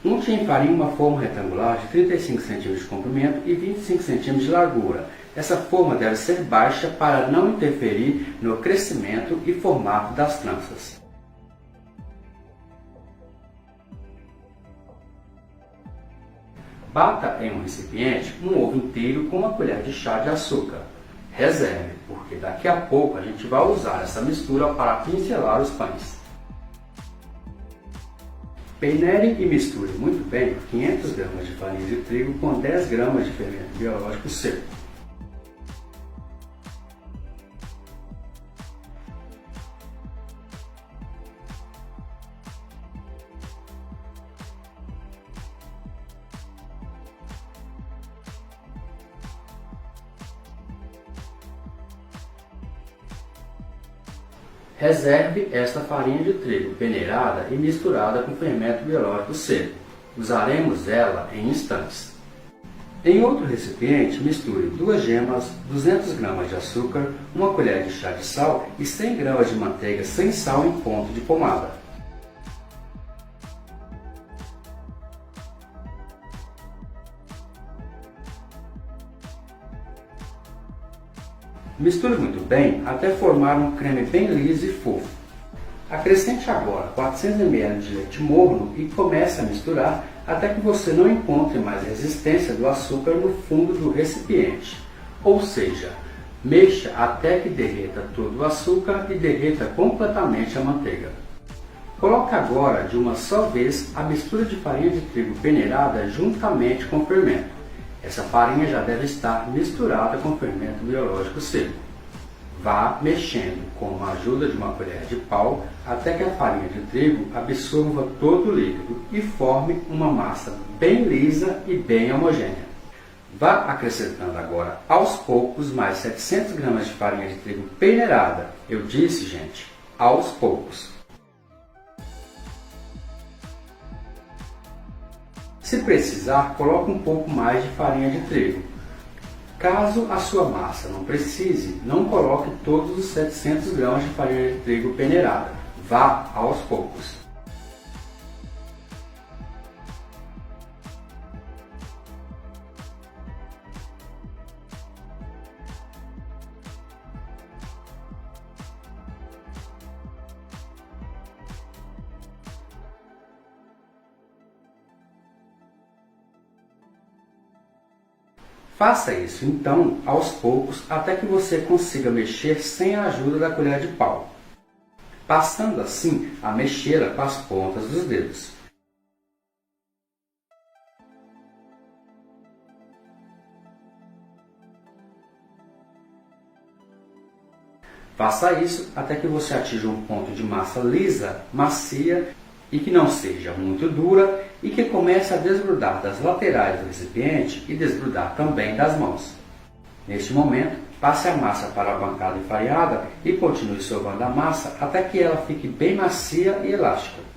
Unte em farinha uma forma retangular de 35 cm de comprimento e 25 cm de largura. Essa forma deve ser baixa para não interferir no crescimento e formato das tranças. Bata em um recipiente um ovo inteiro com uma colher de chá de açúcar. Reserve, porque daqui a pouco a gente vai usar essa mistura para pincelar os pães. Peneire e misture muito bem 500 gramas de farinha de trigo com 10 gramas de fermento biológico seco. Reserve esta farinha de trigo peneirada e misturada com fermento biológico seco. Usaremos ela em instantes. Em outro recipiente, misture 2 gemas, 200 gramas de açúcar, uma colher de chá de sal e 100 gramas de manteiga sem sal em ponto de pomada. Misture muito bem até formar um creme bem liso e fofo. Acrescente agora 400 ml de leite morno e comece a misturar até que você não encontre mais resistência do açúcar no fundo do recipiente. Ou seja, mexa até que derreta todo o açúcar e derreta completamente a manteiga. Coloque agora de uma só vez a mistura de farinha de trigo peneirada juntamente com o fermento. Essa farinha já deve estar misturada com fermento biológico seco. Vá mexendo com a ajuda de uma colher de pau até que a farinha de trigo absorva todo o líquido e forme uma massa bem lisa e bem homogênea. Vá acrescentando agora aos poucos mais 700 gramas de farinha de trigo peneirada. Eu disse, gente, aos poucos. Se precisar, coloque um pouco mais de farinha de trigo. Caso a sua massa não precise, não coloque todos os 700 gramas de farinha de trigo peneirada. Vá aos poucos. Faça isso então aos poucos até que você consiga mexer sem a ajuda da colher de pau, passando assim a mexer com as pontas dos dedos. Faça isso até que você atinja um ponto de massa lisa, macia e que não seja muito dura e que comece a desgrudar das laterais do recipiente e desgrudar também das mãos. Neste momento, passe a massa para a bancada enfarinhada e continue sovando a massa até que ela fique bem macia e elástica.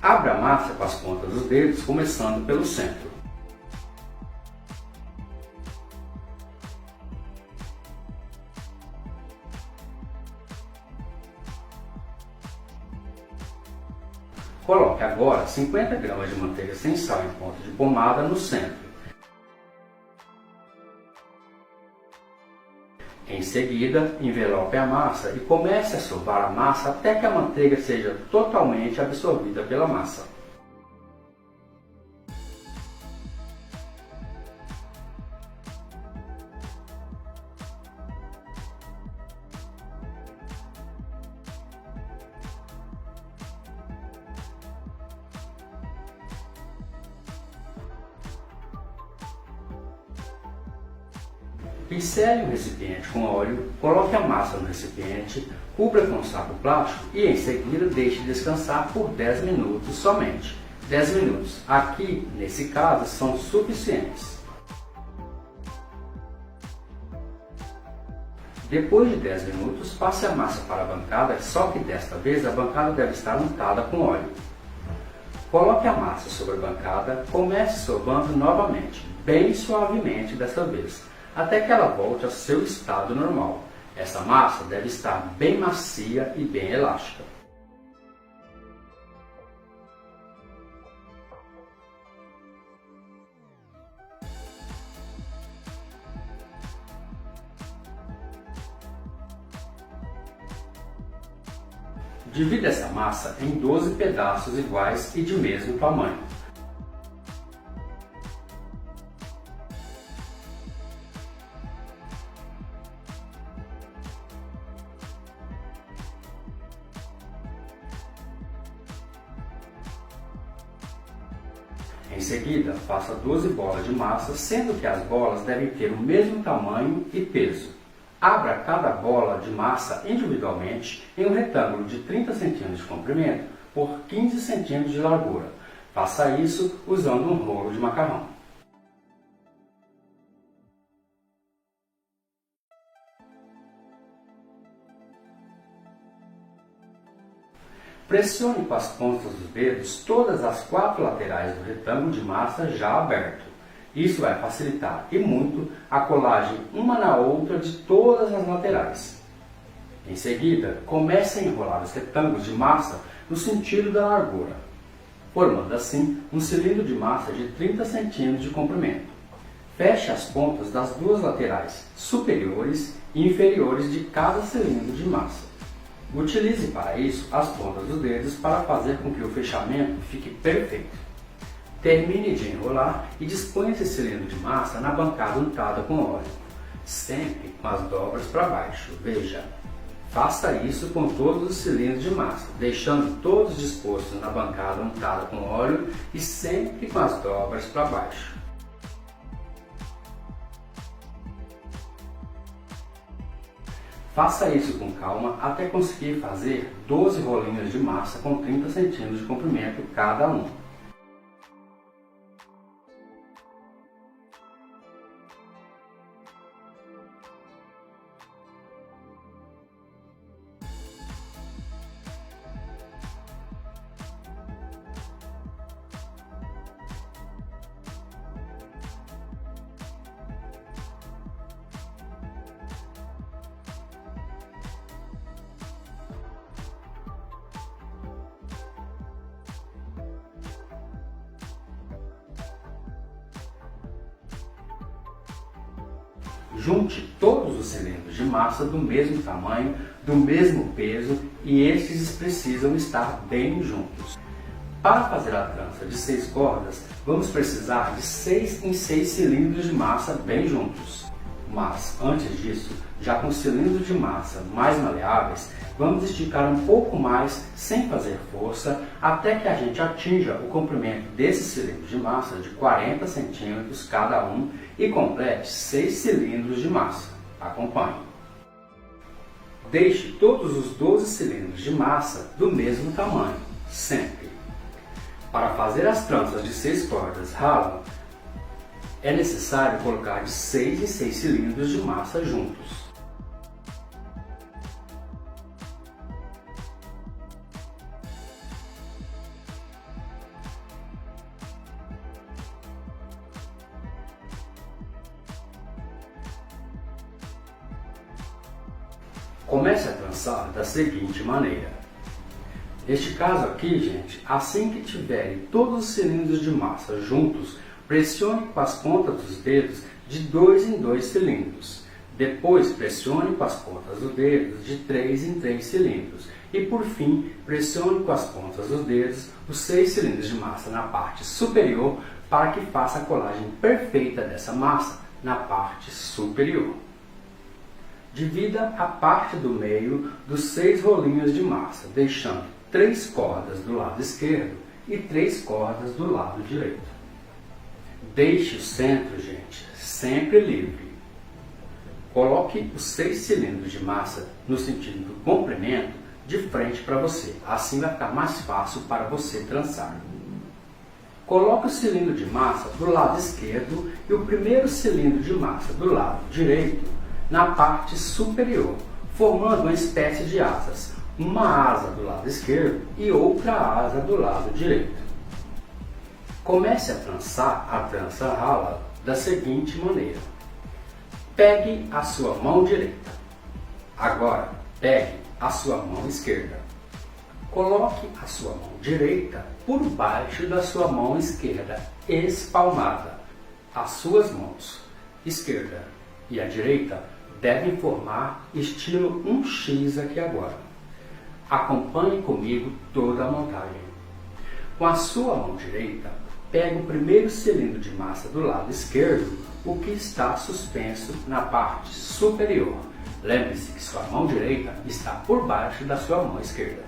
Abra a massa com as pontas dos dedos, começando pelo centro. Coloque agora 50 gramas de manteiga sem sal em ponto de pomada no centro. Em seguida, envelope a massa e comece a sovar a massa até que a manteiga seja totalmente absorvida pela massa. Pincele o recipiente com óleo, coloque a massa no recipiente, cubra com um saco plástico e em seguida deixe descansar por 10 minutos somente. 10 minutos, aqui nesse caso, são suficientes. Depois de 10 minutos, passe a massa para a bancada, só que desta vez a bancada deve estar untada com óleo. Coloque a massa sobre a bancada, comece sovando novamente, bem suavemente desta vez, até que ela volte ao seu estado normal. Essa massa deve estar bem macia e bem elástica. Divida essa massa em 12 pedaços iguais e de mesmo tamanho. Em seguida, faça 12 bolas de massa, sendo que as bolas devem ter o mesmo tamanho e peso. Abra cada bola de massa individualmente em um retângulo de 30 cm de comprimento por 15 cm de largura. Faça isso usando um rolo de macarrão. Pressione com as pontas dos dedos todas as 4 laterais do retângulo de massa já aberto. Isso vai facilitar e muito a colagem uma na outra de todas as laterais. Em seguida, comece a enrolar os retângulos de massa no sentido da largura, formando assim um cilindro de massa de 30 cm de comprimento. Feche as pontas das 2 laterais superiores e inferiores de cada cilindro de massa. Utilize para isso as pontas dos dedos para fazer com que o fechamento fique perfeito. Termine de enrolar e disponha esse cilindro de massa na bancada untada com óleo, sempre com as dobras para baixo. Veja, faça isso com todos os cilindros de massa, deixando todos dispostos na bancada untada com óleo e sempre com as dobras para baixo. Faça isso com calma até conseguir fazer 12 rolinhos de massa com 30 cm de comprimento cada um. Junte todos os cilindros de massa do mesmo tamanho, do mesmo peso e estes precisam estar bem juntos. Para fazer a trança de 6 cordas, vamos precisar de 6 em 6 cilindros de massa bem juntos. Mas antes disso, já com cilindros de massa mais maleáveis, vamos esticar um pouco mais sem fazer força até que a gente atinja o comprimento desses cilindros de massa de 40 cm cada um e complete 6 cilindros de massa. Acompanhe. Deixe todos os 12 cilindros de massa do mesmo tamanho, sempre. Para fazer as tranças de 6 cordas ralo, é necessário colocar de 6 em 6 cilindros de massa juntos. Comece a trançar da seguinte maneira. Neste caso aqui, gente, assim que tiverem todos os cilindros de massa juntos, pressione com as pontas dos dedos de 2 em 2 cilindros. Depois, pressione com as pontas dos dedos de 3 em 3 cilindros. E por fim, pressione com as pontas dos dedos os 6 cilindros de massa na parte superior para que faça a colagem perfeita dessa massa na parte superior. Divida a parte do meio dos 6 rolinhos de massa, deixando 3 cordas do lado esquerdo e 3 cordas do lado direito. Deixe o centro, gente, sempre livre. Coloque os 6 cilindros de massa no sentido do comprimento de frente para você, assim vai ficar mais fácil para você trançar. Coloque o cilindro de massa do lado esquerdo e o primeiro cilindro de massa do lado direito na parte superior, formando uma espécie de asas, uma asa do lado esquerdo e outra asa do lado direito. Comece a trançar a trança rala da seguinte maneira. Pegue a sua mão direita. Agora, pegue a sua mão esquerda. Coloque a sua mão direita por baixo da sua mão esquerda, espalmada. As suas mãos, esquerda e a direita, devem formar estilo um X aqui agora. Acompanhe comigo toda a montagem. Com a sua mão direita, pegue o primeiro cilindro de massa do lado esquerdo, o que está suspenso na parte superior. Lembre-se que sua mão direita está por baixo da sua mão esquerda.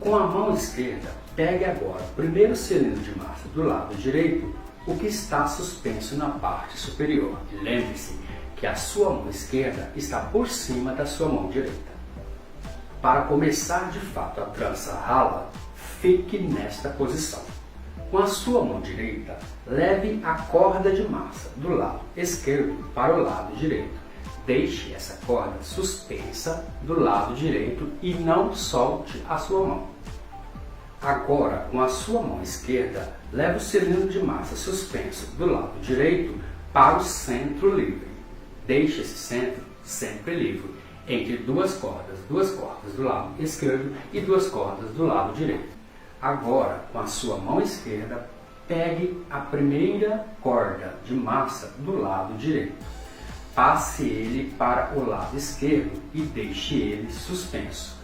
Com a mão esquerda, pegue agora o primeiro cilindro de massa do lado direito, o que está suspenso na parte superior. Lembre-se que a sua mão esquerda está por cima da sua mão direita. Para começar de fato a trança rala, fique nesta posição. Com a sua mão direita, leve a corda de massa do lado esquerdo para o lado direito. Deixe essa corda suspensa do lado direito e não solte a sua mão. Agora, com a sua mão esquerda, leve o cilindro de massa suspenso do lado direito para o centro livre. Deixe esse centro sempre livre, entre duas cordas do lado esquerdo e duas cordas do lado direito. Agora, com a sua mão esquerda, pegue a primeira corda de massa do lado direito. Passe ele para o lado esquerdo e deixe ele suspenso.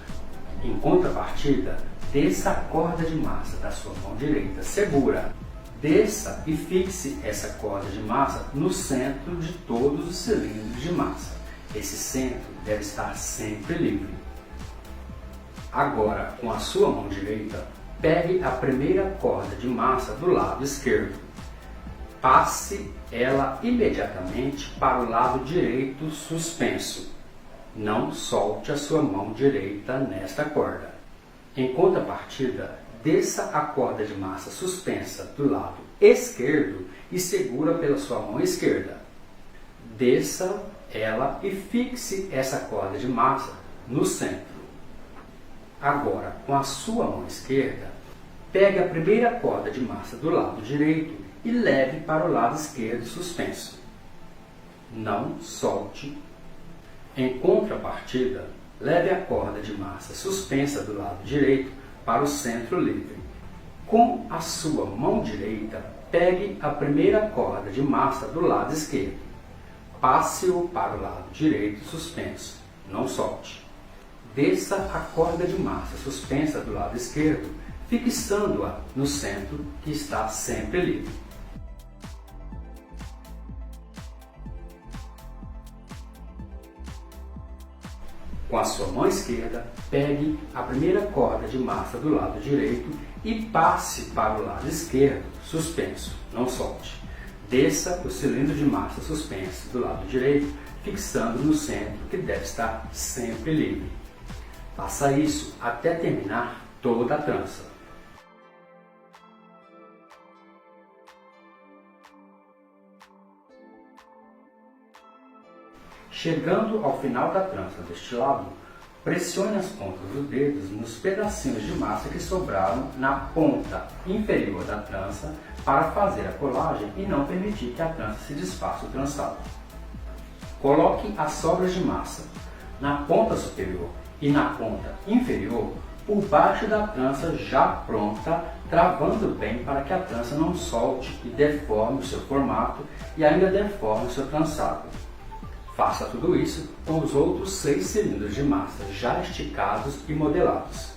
Em contrapartida, desça a corda de massa da sua mão direita segura. Desça e fixe essa corda de massa no centro de todos os cilindros de massa. Esse centro deve estar sempre livre. Agora, com a sua mão direita, pegue a primeira corda de massa do lado esquerdo. Passe ela imediatamente para o lado direito suspenso. Não solte a sua mão direita nesta corda. Em contrapartida, desça a corda de massa suspensa do lado esquerdo e segura pela sua mão esquerda. Desça ela e fixe essa corda de massa no centro. Agora, com a sua mão esquerda, pegue a primeira corda de massa do lado direito e leve para o lado esquerdo suspenso. Não solte. Em contrapartida, leve a corda de massa suspensa do lado direito para o centro livre. Com a sua mão direita, pegue a primeira corda de massa do lado esquerdo. Passe-o para o lado direito suspenso. Não solte. Desça a corda de massa suspensa do lado esquerdo, fixando-a no centro que está sempre livre. Com a sua mão esquerda, pegue a primeira corda de massa do lado direito e passe para o lado esquerdo, suspenso, não solte. Desça o cilindro de massa suspenso do lado direito, fixando no centro que deve estar sempre livre. Faça isso até terminar toda a trança. Chegando ao final da trança deste lado, pressione as pontas dos dedos nos pedacinhos de massa que sobraram na ponta inferior da trança para fazer a colagem e não permitir que a trança se desfaça o trançado. Coloque as sobras de massa na ponta superior e na ponta inferior por baixo da trança já pronta, travando bem para que a trança não solte e deforme o seu formato e ainda deforme o seu trançado. Faça tudo isso com os outros 6 cilindros de massa já esticados e modelados.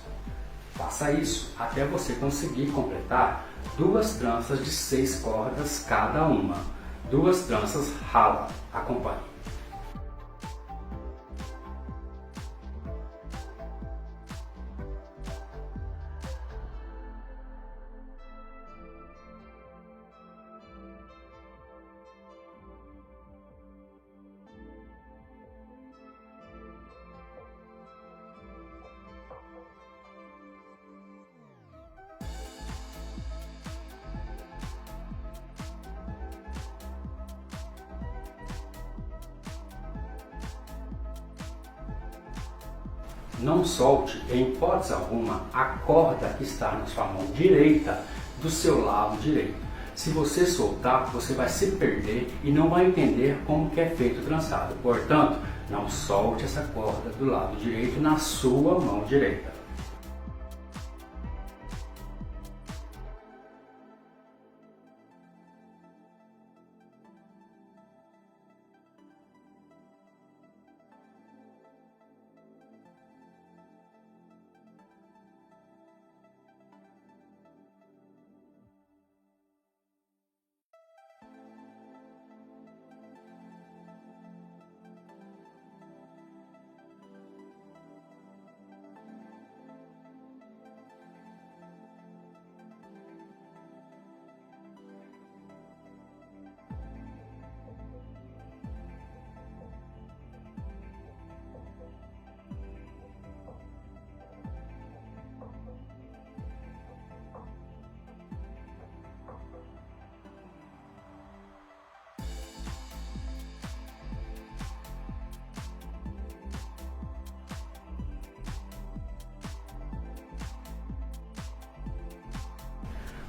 Faça isso até você conseguir completar 2 tranças de 6 cordas cada uma, 2 tranças rala. Acompanhe. Não solte, em hipótese alguma, a corda que está na sua mão direita do seu lado direito. Se você soltar, você vai se perder e não vai entender como que é feito o trançado. Portanto, não solte essa corda do lado direito na sua mão direita.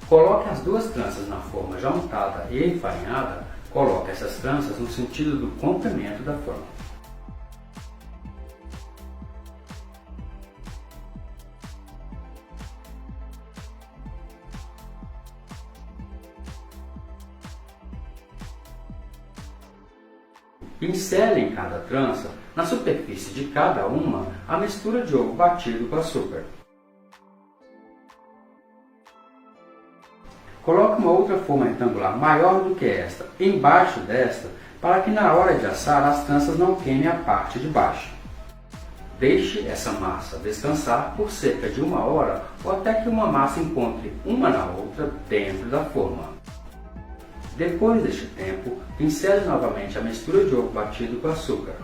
Coloque as duas tranças na forma já untada e enfarinhada. Coloque essas tranças no sentido do comprimento da forma. Pincele em cada trança, na superfície de cada uma, a mistura de ovo batido com açúcar. Coloque uma outra forma retangular maior do que esta embaixo desta, para que na hora de assar as tranças não queimem a parte de baixo. Deixe essa massa descansar por cerca de 1 hora ou até que uma massa encontre uma na outra dentro da forma. Depois deste tempo, pincele novamente a mistura de ovo batido com açúcar.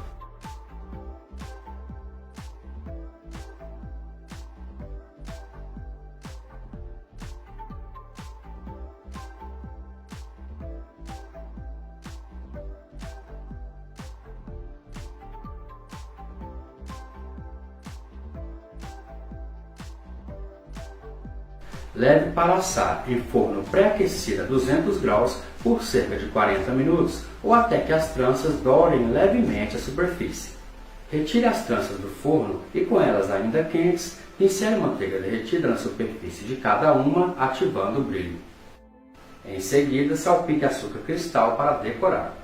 Leve para assar em forno pré-aquecido a 200 graus por cerca de 40 minutos ou até que as tranças dourem levemente a superfície. Retire as tranças do forno e, com elas ainda quentes, pincele manteiga derretida na superfície de cada uma, ativando o brilho. Em seguida, salpique açúcar cristal para decorar.